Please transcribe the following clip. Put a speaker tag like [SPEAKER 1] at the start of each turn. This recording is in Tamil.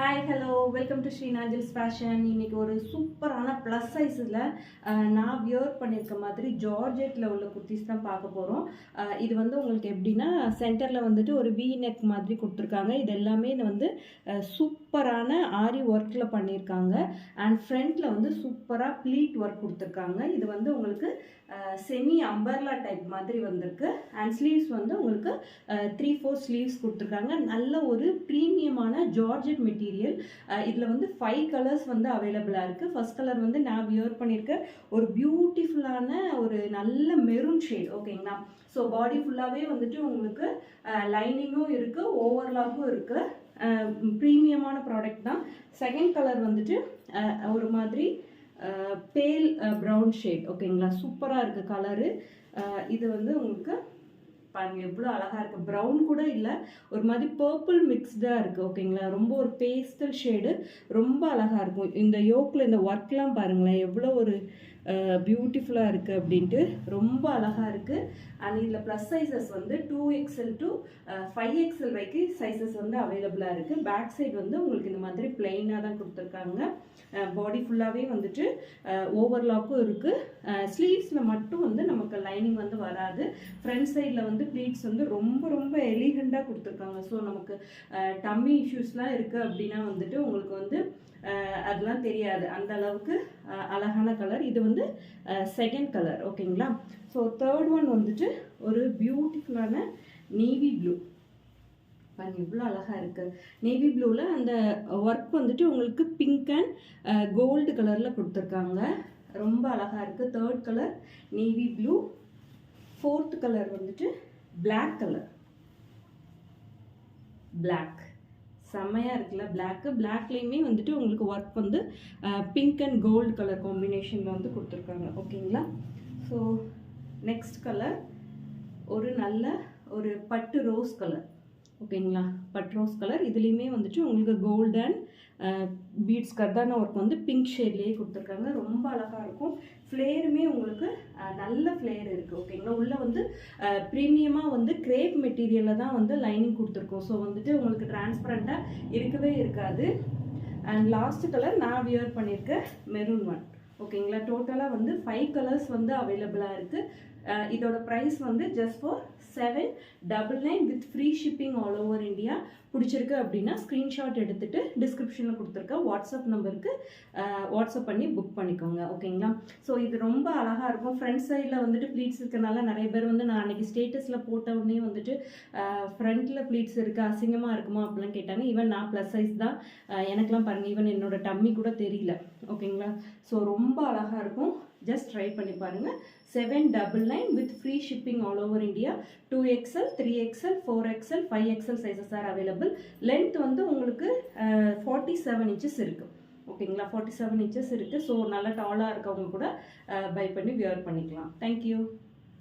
[SPEAKER 1] ஹாய் ஹலோ வெல்கம் டு ஸ்ரீநாஜில்ஸ் ஃபேஷன். இன்றைக்கி ஒரு சூப்பரான ப்ளஸ் சைஸில் நான் வியர் பண்ணியிருக்க மாதிரி ஜார்ஜெட்டில் உள்ள குர்த்திஸ் தான் பார்க்க போகிறோம். இது வந்து உங்களுக்கு எப்படின்னா சென்டரில் வந்துட்டு ஒரு வி நெக் மாதிரி கொடுத்துருக்காங்க. இது எல்லாமே வந்து சூப்பரான ஆரி ஒர்க்கில் பண்ணியிருக்காங்க. அண்ட் ஃப்ரண்ட்டில் வந்து சூப்பராக ப்ளீட் ஒர்க் கொடுத்துருக்காங்க. இது வந்து உங்களுக்கு செமி அம்பர்லா டைப் மாதிரி வந்திருக்கு. அண்ட் ஸ்லீவ்ஸ் வந்து உங்களுக்கு 3/4 ஸ்லீவ்ஸ் கொடுத்துருக்காங்க. நல்ல ஒரு ப்ரீமியமான ஜார்ஜெட் மெட்டீரியல். இதில் வந்து 5 கலர்ஸ் வந்து அவைலபிளாக இருக்குது. ஃபர்ஸ்ட் கலர் வந்து நான் வியர் பண்ணியிருக்க ஒரு பியூட்டிஃபுல்லான ஒரு நல்ல மெரூன் ஷேட். ஓகேங்களா? ஸோ பாடி ஃபுல்லாகவே வந்துட்டு உங்களுக்கு லைனிங்கும் இருக்குது, ஓவர்லாக்கும் இருக்குது. ப்ரீமியமான ப்ராடக்ட் தான். செகண்ட் கலர் வந்துட்டு ஒரு மாதிரி பேல் ப்ரௌன் ஷேட். ஓகேங்களா? சூப்பராக இருக்குது கலரு. இது வந்து உங்களுக்கு பாருங்க எவ்வளோ அழகாக இருக்குது. ப்ரௌன் கூட இல்லை, ஒரு மாதிரி பர்பிள் மிக்ஸ்டாக இருக்குது. ஓகேங்களா? ரொம்ப ஒரு பேஸ்டல் ஷேடு, ரொம்ப அழகாக இருக்கும். இந்த யோக்கில் இந்த ஒர்க்லாம் பாருங்களேன் எவ்வளோ ஒரு பியூட்டிஃபுல்லாக இருக்குது அப்படின்ட்டு, ரொம்ப அழகாக இருக்குது. அண்ட் இதில் ப்ளஸ் சைஸஸ் வந்து 2XL to 5XL வரைக்கும் சைஸஸ் வந்து அவைலபிளாக இருக்குது. பேக் சைடு வந்து உங்களுக்கு இந்த மாதிரி பிளெயினாக தான் கொடுத்துருக்காங்க. பாடி ஃபுல்லாகவே வந்துட்டு ஓவர்லாக்கும் இருக்குது. ஸ்லீவ்ஸில் மட்டும் வந்து நமக்கு லைனிங் வந்து வராது. ஃப்ரண்ட் சைடில் வந்து ப்ளீட்ஸ் வந்து ரொம்ப ரொம்ப எலிகண்டாக கொடுத்துருக்காங்க. ஸோ நமக்கு டம்மி இஷ்யூஸ்லாம் இருக்குது அப்படின்னா வந்துட்டு உங்களுக்கு வந்து அதெல்லாம் தெரியாது. அந்த அளவுக்கு அழகான கலர். இது வந்து செகண்ட் கலர். ஓகேங்களா? ஸோ தேர்ட் ஒன் வந்துட்டு ஒரு பியூட்டிஃபுல்லான நேவி ப்ளூ. பாருங்க இவ்வளோ அழகாக இருக்குது. நேவி ப்ளூவில் அந்த ஒர்க் வந்துட்டு உங்களுக்கு பிங்க் அண்ட் கோல்டு கலரில் கொடுத்துருக்காங்க. ரொம்ப அழகாக இருக்குது. Third colour navy blue. Fourth colour வந்துட்டு பிளாக் கலர். பிளாக் செம்மையாக இருக்குல்ல? பிளாக்லேயுமே வந்துட்டு உங்களுக்கு ஒர்க் வந்து பிங்க் அண்ட் கோல்டு கலர் காம்பினேஷனில் வந்து கொடுத்துருக்காங்க. ஓகேங்களா? ஸோ நெக்ஸ்ட் கலர் ஒரு நல்ல ஒரு பட்டு ரோஸ் கலர். ஓகேங்களா? But rose colour. இதுலேயுமே வந்துட்டு உங்களுக்கு கோல்டு அண்ட் பீட்ஸ் கர்தான ஒர்க் வந்து பிங்க் ஷேட்லேயே கொடுத்துருக்காங்க. ரொம்ப அழகாக இருக்கும். ஃப்ளேருமே உங்களுக்கு நல்ல ஃப்ளேர் இருக்குது. ஓகேங்களா? உள்ளே வந்து ப்ரீமியமாக வந்து கிரேப் மெட்டீரியலில் தான் வந்து லைனிங் கொடுத்துருக்கோம். ஸோ வந்துட்டு உங்களுக்கு டிரான்ஸ்பரண்ட்டாக இருக்கவே இருக்காது. அண்ட் லாஸ்ட் கலர் நான் வியர் பண்ணியிருக்க மெரூன் ஒன். ஓகேங்களா? டோட்டலாக வந்து 5 கலர்ஸ் வந்து அவைலபிளாக இருக்குது. இதோட ப்ரைஸ் வந்து just for 799 with free shipping all over India. பிடிச்சிருக்கு அப்படின்னா ஸ்க்ரீன்ஷாட் எடுத்துகிட்டு டிஸ்கிரிப்ஷனில் கொடுத்துருக்க வாட்ஸ்அப் நம்பருக்கு வாட்ஸ்அப் பண்ணி புக் பண்ணிக்கோங்க. ஓகேங்களா? ஸோ இது ரொம்ப அழகாக இருக்கும். ஃப்ரண்ட் சைடில் வந்துட்டு ப்ளீட்ஸ் இருக்கிறனால நிறைய பேர் வந்து நான் அன்றைக்கி ஸ்டேட்டஸில் போட்ட உடனே வந்துட்டு ஃப்ரண்ட்டில் ப்ளீட்ஸ் இருக்குது, அசிங்கமாக இருக்குமா அப்படிலாம் கேட்டாங்க. ஈவன் நான் ப்ளஸ் சைஸ் தான், எனக்குலாம் பாருங்கள் ஈவன் என்னோட டம்மி கூட தெரியல. ஓகேங்களா? ஸோ ரொம்ப அழகாக இருக்கும். ஜஸ்ட் ட்ரை பண்ணி பாருங்கள். 799 with free shipping all over India. 2XL, 3XL, 4XL, 5XL sizes are available. Length வந்து உங்களுக்கு 47 inches இருக்குது. ஓகேங்களா? 47 inches இருக்குது. ஸோ நல்லா டாலாக இருக்கவங்க கூட பை பண்ணி வியர் பண்ணிக்கலாம். தேங்க்யூ.